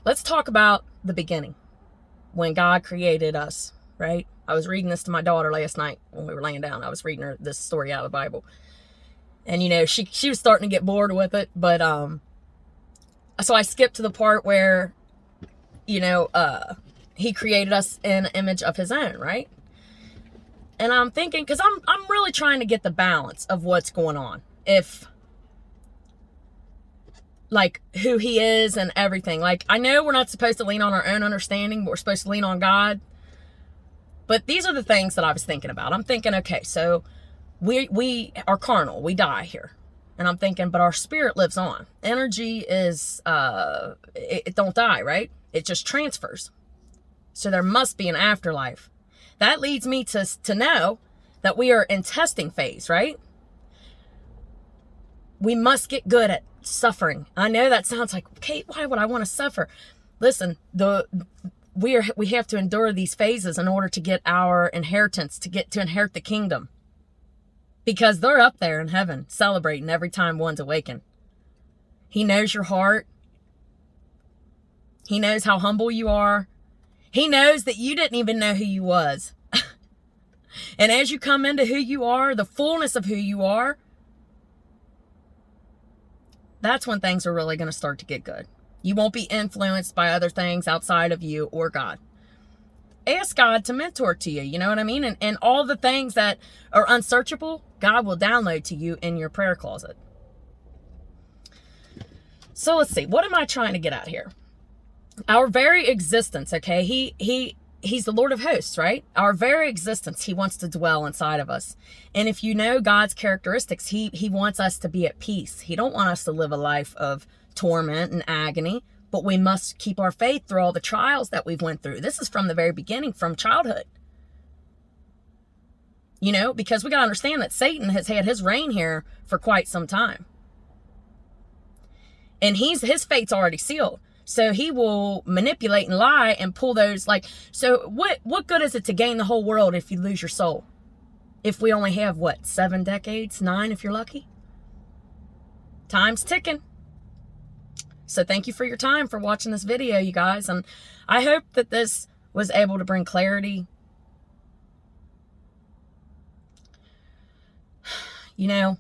Let's talk about the beginning, when God created us, right? I was reading this to my daughter last night when we were laying down. I was reading her this story out of the Bible. And she was starting to get bored with it, but so I skipped to the part where, you know, he created us in an image of his own, right? And I'm thinking, because I'm really trying to get the balance of what's going on. If, like, who he is and everything. Like, I know we're not supposed to lean on our own understanding, but we're supposed to lean on God. But these are the things that I was thinking about. I'm thinking, okay, so we are carnal. We die here. And I'm thinking, but our spirit lives on. Energy is, it don't die, right? It just transfers. So there must be an afterlife. That leads me to know that we are in testing phase, right? We must get good at suffering. I know that sounds like, Kate, why would I want to suffer? Listen, we have to endure these phases in order to get our inheritance, to inherit the kingdom. Because they're up there in heaven celebrating every time one's awakened. He knows your heart. He knows how humble you are. He knows that you didn't even know who you was. And as you come into who you are, the fullness of who you are, that's when things are really going to start to get good. You won't be influenced by other things outside of you or God. Ask God to mentor to you, you know what I mean? And all the things that are unsearchable, God will download to you in your prayer closet. So let's see, what am I trying to get at here? Our very existence, okay? He's the Lord of hosts, right? Our very existence, he wants to dwell inside of us. And if you know God's characteristics, he wants us to be at peace. He don't want us to live a life of torment and agony. But we must keep our faith through all the trials that we've went through. This is from the very beginning, from childhood. You know, because we got to understand that Satan has had his reign here for quite some time. And his fate's already sealed. So he will manipulate and lie and pull those, like, so what good is it to gain the whole world if you lose your soul? If we only have, 7 decades? 9 if you're lucky? Time's ticking. So thank you for your time for watching this video, you guys. And I hope that this was able to bring clarity. You know,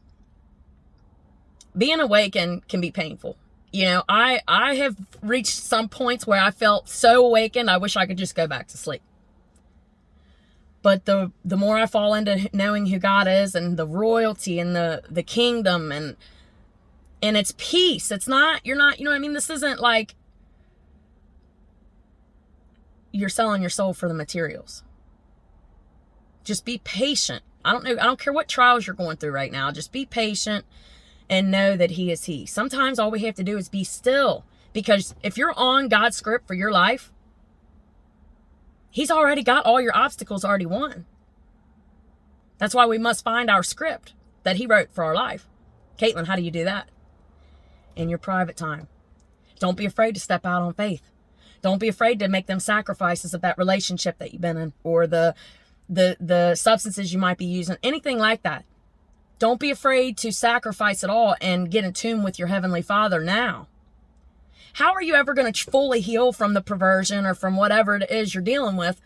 being awakened can be painful. You know, I have reached some points where I felt so awakened, I wish I could just go back to sleep. But the more I fall into knowing who God is and the royalty and the kingdom and it's peace. It's not, you're not, you know what I mean? This isn't like you're selling your soul for the materials. Just be patient. I don't care what trials you're going through right now. Just be patient and know that he is he. Sometimes all we have to do is be still. Because if you're on God's script for your life, he's already got all your obstacles already won. That's why we must find our script that he wrote for our life. Caitlin, how do you do that? In your private time. Don't be afraid to step out on faith. Don't be afraid to make them sacrifices of that relationship that you've been in, or the substances you might be using, anything like that. Don't be afraid to sacrifice it all and get in tune with your Heavenly Father now. How are you ever going to fully heal from the perversion or from whatever it is you're dealing with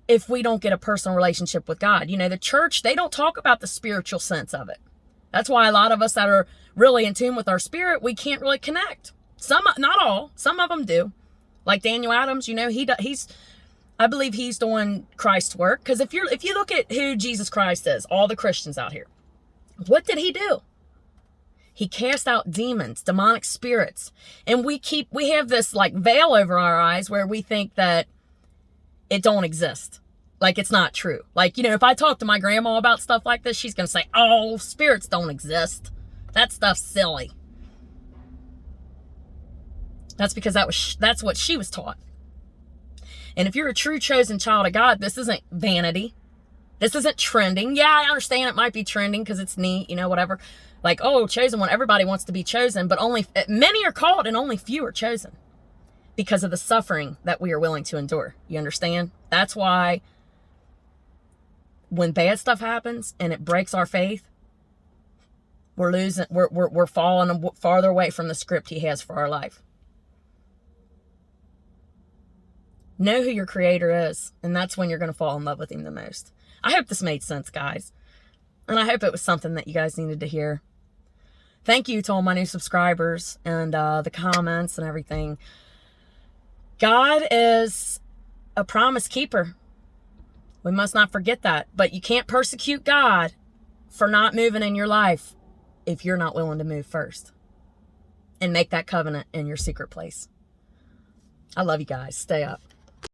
if we don't get a personal relationship with God? You know, the church, they don't talk about the spiritual sense of it. That's why a lot of us that are really in tune with our spirit, we can't really connect. Some, not all, some of them do. Like Daniel Adams, you know, I believe he's doing Christ's work. Because if you look at who Jesus Christ is, all the Christians out here, what did he do? He cast out demons, demonic spirits. And we have this like veil over our eyes where we think that it don't exist. Like it's not true. Like, you know, if I talk to my grandma about stuff like this, she's going to say, oh, spirits don't exist. That stuff's silly. That's because that's what she was taught. And if you're a true chosen child of God, this isn't vanity. This isn't trending. Yeah, I understand it might be trending because it's neat, you know, whatever. Like, oh, chosen one. Everybody wants to be chosen, but many are called and only few are chosen because of the suffering that we are willing to endure. You understand? That's why when bad stuff happens and it breaks our faith, we're falling farther away from the script he has for our life. Know who your creator is, and that's when you're going to fall in love with him the most. I hope this made sense, guys. And I hope it was something that you guys needed to hear. Thank you to all my new subscribers and the comments and everything. God is a promise keeper. We must not forget that. But you can't persecute God for not moving in your life if you're not willing to move first and make that covenant in your secret place. I love you guys. Stay up.